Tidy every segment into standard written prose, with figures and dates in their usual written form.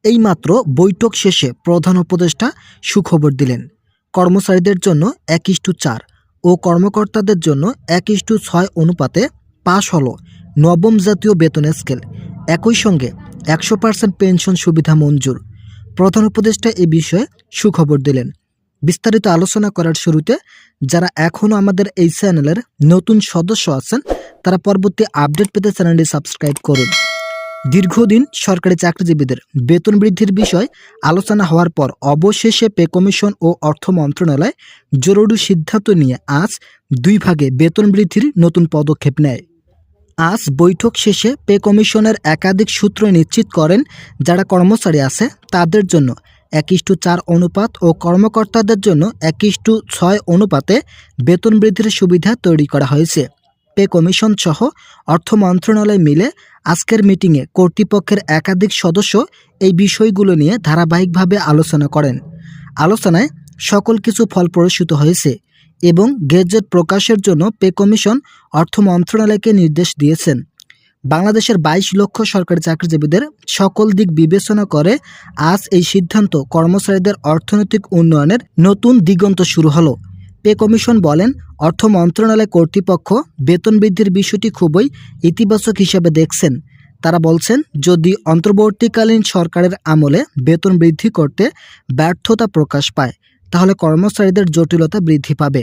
এইমাত্র বৈঠক শেষে প্রধান উপদেষ্টা সুখবর দিলেন। কর্মচারীদের জন্য 1:4 ও কর্মকর্তাদের জন্য 1:6 অনুপাতে পাশ হলো নবম জাতীয় বেতন স্কেল। একই সঙ্গে 100% পেনশন সুবিধা মঞ্জুর। প্রধান উপদেষ্টা এ বিষয়ে সুখবর দিলেন। বিস্তারিত আলোচনা করার শুরুতে যারা এখনও আমাদের এই চ্যানেলের নতুন সদস্য আছেন তারা পরবর্তী আপডেট পেতে চ্যানেলটি সাবস্ক্রাইব করুন। দীর্ঘদিন সরকারি চাকরিজীবীদের বেতন বৃদ্ধির বিষয় আলোচনা হওয়ার পর অবশেষে পে কমিশন ও অর্থ মন্ত্রণালয় জরুরি সিদ্ধান্ত নিয়ে আজ 2 ভাগে বেতন বৃদ্ধির নতুন পদক্ষেপ নেয়। আজ বৈঠক শেষে পে কমিশনের একাধিক সূত্র নিশ্চিত করেন যারা কর্মচারী আছে তাদের জন্য 1:4 অনুপাত ও কর্মকর্তাদের জন্য 1:6 অনুপাতে বেতন বৃদ্ধির সুবিধা তৈরি করা হয়েছে। পে কমিশন সহ অর্থ মন্ত্রণালয় মিলে আজকের মিটিংয়ে কর্তৃপক্ষের একাধিক সদস্য এই বিষয়গুলো নিয়ে ধারাবাহিকভাবে আলোচনা করেন। আলোচনায় সকল কিছু ফলপ্রসূত হয়েছে এবং গেজেট প্রকাশের জন্য পে কমিশন অর্থ মন্ত্রণালয়কে নির্দেশ দিয়েছেন। বাংলাদেশের 22 লক্ষ সরকারি চাকরিজীবীদের সকল দিক বিবেচনা করে আজ এই সিদ্ধান্ত কর্মচারীদের অর্থনৈতিক উন্নয়নের নতুন দিগন্ত শুরু হলো। পে কমিশন বলেন, অর্থ মন্ত্রণালয় কর্তৃপক্ষ বেতন বৃদ্ধির বিষয়টি খুবই ইতিবাচক হিসেবে দেখছেন। তারা বলছেন, যদি অন্তর্বর্তীকালীন সরকারের আমলে বেতন বৃদ্ধি করতে ব্যর্থতা প্রকাশ পায় তাহলে কর্মচারীদের জটিলতা বৃদ্ধি পাবে।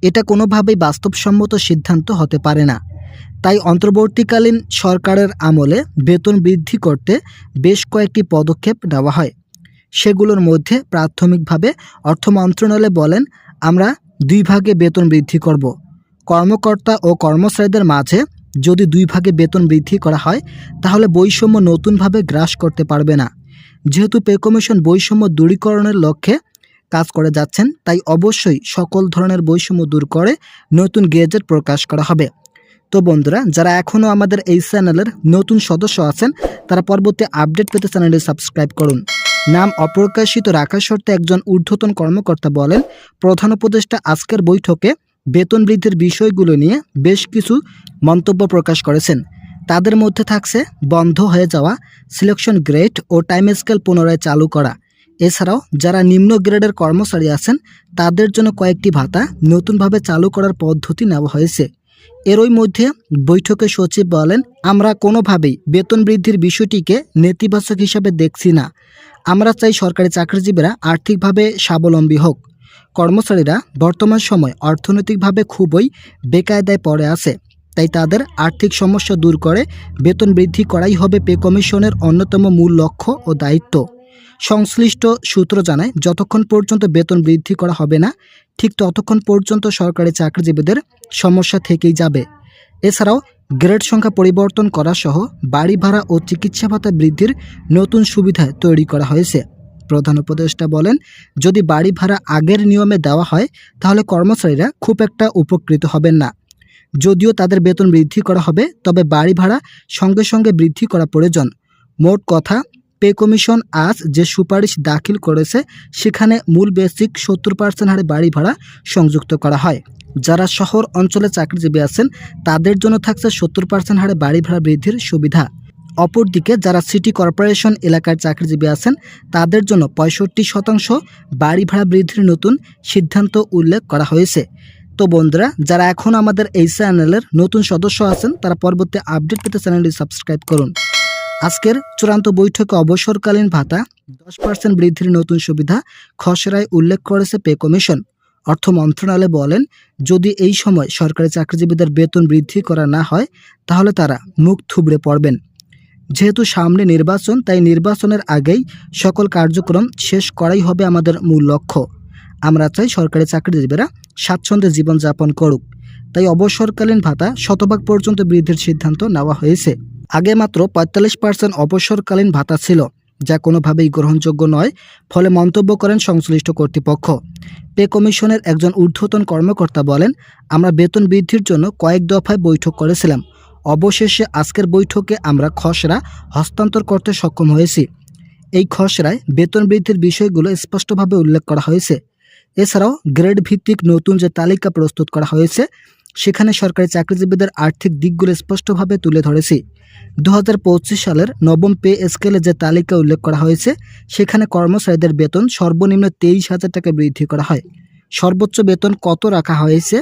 এটা কোনোভাবেই বাস্তবসম্মত সিদ্ধান্ত হতে পারে না। তাই অন্তর্বর্তীকালীন সরকারের আমলে বেতন বৃদ্ধি করতে বেশ কয়েকটি পদক্ষেপ নেওয়া হয়। সেগুলোর মধ্যে প্রাথমিকভাবে অর্থ মন্ত্রণালয় বলেন, আমরা 2 ভাগে বেতন বৃদ্ধি করব। কর্মকর্তা ও কর্মচারীদের মাঝে যদি 2 ভাগে বেতন বৃদ্ধি করা হয় তাহলে বৈষম্য নতুনভাবে গ্রাস করতে পারবে না। যেহেতু পে কমিশন বৈষম্য দূরীকরণের লক্ষ্যে কাজ করে যাচ্ছেন, তাই অবশ্যই সকল ধরনের বৈষম্য দূর করে নতুন গেজেট প্রকাশ করা হবে। তো বন্ধুরা, যারা এখনও আমাদের এই চ্যানেলের নতুন সদস্য আছেন তারা পরবর্তী আপডেট পেতে চ্যানেলটি সাবস্ক্রাইব করুন। নাম অপ্রকাশিত রাখার শর্তে একজন ঊর্ধ্বতন কর্মকর্তা বলেন, প্রধান উপদেষ্টা আজকের বৈঠকে বেতন বৃদ্ধির বিষয়গুলো নিয়ে বেশ কিছু মন্তব্য প্রকাশ করেছেন। তাদের মধ্যে থাকছে বন্ধ হয়ে যাওয়া সিলেকশন গ্রেড ও টাইম স্কেল পুনরায় চালু করা। এছাড়াও যারা নিম্ন গ্রেডের কর্মচারী আছেন তাদের জন্য কয়েকটি ভাতা নতুনভাবে চালু করার পদ্ধতি নেওয়া হয়েছে। এরই মধ্যে বৈঠকে সচিব বলেন, আমরা কোনোভাবেই বেতন বৃদ্ধির বিষয়টিকে নেতিবাচক হিসাবে দেখছি না। আমরা চাই সরকারি চাকরিজীবীরা আর্থিকভাবে স্বাবলম্বী হোক। কর্মচারীরা বর্তমান সময় অর্থনৈতিকভাবে খুবই বেকায়দায় পড়ে আছে, তাই তাদের আর্থিক সমস্যা দূর করে বেতন বৃদ্ধি করাই হবে পে কমিশনের অন্যতম মূল লক্ষ্য ও দায়িত্ব। সংশ্লিষ্ট সূত্র জানায়, যতক্ষণ পর্যন্ত বেতন বৃদ্ধি করা হবে না ঠিক ততক্ষণ পর্যন্ত সরকারি চাকরিজীবীদের সমস্যা থেকেই যাবে। এছাড়াও গ্রেড সংখ্যা পরিবর্তন করা সহ বাড়ি ভাড়া ও চিকিৎসা ভাতা বৃদ্ধির নতুন সুবিধা তৈরি করা হয়েছে। প্রধান উপদেষ্টা বলেন, যদি বাড়ি ভাড়া আগের নিয়মে দেওয়া হয় তাহলে কর্মচারীরা খুব একটা উপকৃত হবেন না। যদিও তাদের বেতন বৃদ্ধি করা হবে, তবে বাড়ি ভাড়া সঙ্গে সঙ্গে বৃদ্ধি করা প্রয়োজন। মোট কথা, পে কমিশন আজ যে সুপারিশ দাখিল করেছে সেখানে মূল বেসিক 70% হারে বাড়ি ভাড়া সংযুক্ত করা হয়। যারা শহর অঞ্চলে চাকরিজীবী আছেন তাদের জন্য থাকছে 70% হারে বাড়ি ভাড়া বৃদ্ধির সুবিধা। অপরদিকে যারা সিটি কর্পোরেশন এলাকার চাকরিজীবী আছেন তাদের জন্য 65% বাড়ি ভাড়া বৃদ্ধির নতুন সিদ্ধান্ত উল্লেখ করা হয়েছে। তো বন্ধুরা, যারা এখন আমাদের এই চ্যানেলের নতুন সদস্য আছেন তারা পরবর্তী আপডেট পেতে চ্যানেলটি সাবস্ক্রাইব করুন। আজকের চূড়ান্ত বৈঠকে অবসরকালীন ভাতা 10% বৃদ্ধির নতুন সুবিধা খসড়ায় উল্লেখ করেছে পে কমিশন। অর্থ মন্ত্রণালয় বলেন, যদি এই সময় সরকারি চাকরিজীবীদের বেতন বৃদ্ধি করা না হয় তাহলে তারা মুখ থুবড়ে পড়বেন। যেহেতু সামনে নির্বাচন, তাই নির্বাচনের আগেই সকল কার্যক্রম শেষ করাই হবে আমাদের মূল লক্ষ্য। আমরা চাই সরকারি চাকরিজীবীরা স্বাচ্ছন্দ্যে জীবনযাপন করুক। তাই অবসরকালীন ভাতা 100% পর্যন্ত বৃদ্ধির সিদ্ধান্ত নেওয়া হয়েছে। আগে মাত্র 45% অবসরকালীন ভাতা ছিল, যা কোনোভাবেই গ্রহণযোগ্য নয়, ফলে মন্তব্য করেন সংশ্লিষ্ট কর্তৃপক্ষ। পে কমিশনের একজন ঊর্ধ্বতন কর্মকর্তা বলেন, আমরা বেতন বৃদ্ধির জন্য কয়েক দফায় বৈঠক করেছিলাম। অবশেষে আজকের বৈঠকে আমরা খসড়া হস্তান্তর করতে সক্ষম হয়েছি। এই খসড়ায় বেতন বৃদ্ধির বিষয়গুলো স্পষ্টভাবে উল্লেখ করা হয়েছে। এছাড়াও গ্রেড ভিত্তিক নতুন যে তালিকা প্রস্তুত করা হয়েছে সেখানে সরকারি চাকরিজীবীদের আর্থিক দিকগুলো স্পষ্টভাবে তুলে ধরেছি। 2025 সালের নবম পে স্কেলে যে তালিকা উল্লেখ করা হয়েছে সেখানে কর্মচারীদের বেতন সর্বনিম্ন 23,000 টাকা বৃদ্ধি করা হয়। সর্বোচ্চ বেতন কত রাখা হয়েছে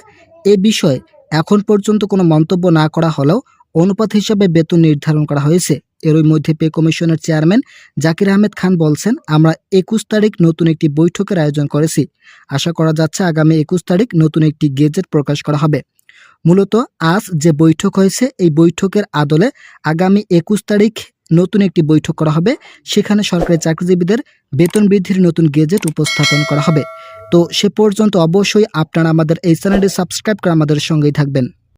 এ বিষয়ে এখন পর্যন্ত কোনো মন্তব্য না করা হলেও অনুপাত হিসাবে বেতন নির্ধারণ করা হয়েছে। এরই মধ্যে পে কমিশনের চেয়ারম্যান জাকির আহমেদ খান বলছেন, আমরা 21 তারিখ নতুন একটি বৈঠকের আয়োজন করেছি। আশা করা যাচ্ছে আগামী 21 তারিখ নতুন একটি গেজেট প্রকাশ করা হবে। মূলত আজ যে বৈঠক হয়েছে এই বৈঠকের আদলে আগামী 21 তারিখ নতুন একটি বৈঠক করা হবে। সেখানে সরকারি চাকরিজীবীদের বেতন বৃদ্ধির নতুন গেজেট উপস্থাপন করা হবে। তো সে পর্যন্ত অবশ্যই আপনারা আমাদের এই চ্যানেলটি সাবস্ক্রাইব করে আমাদের সঙ্গেই থাকবেন।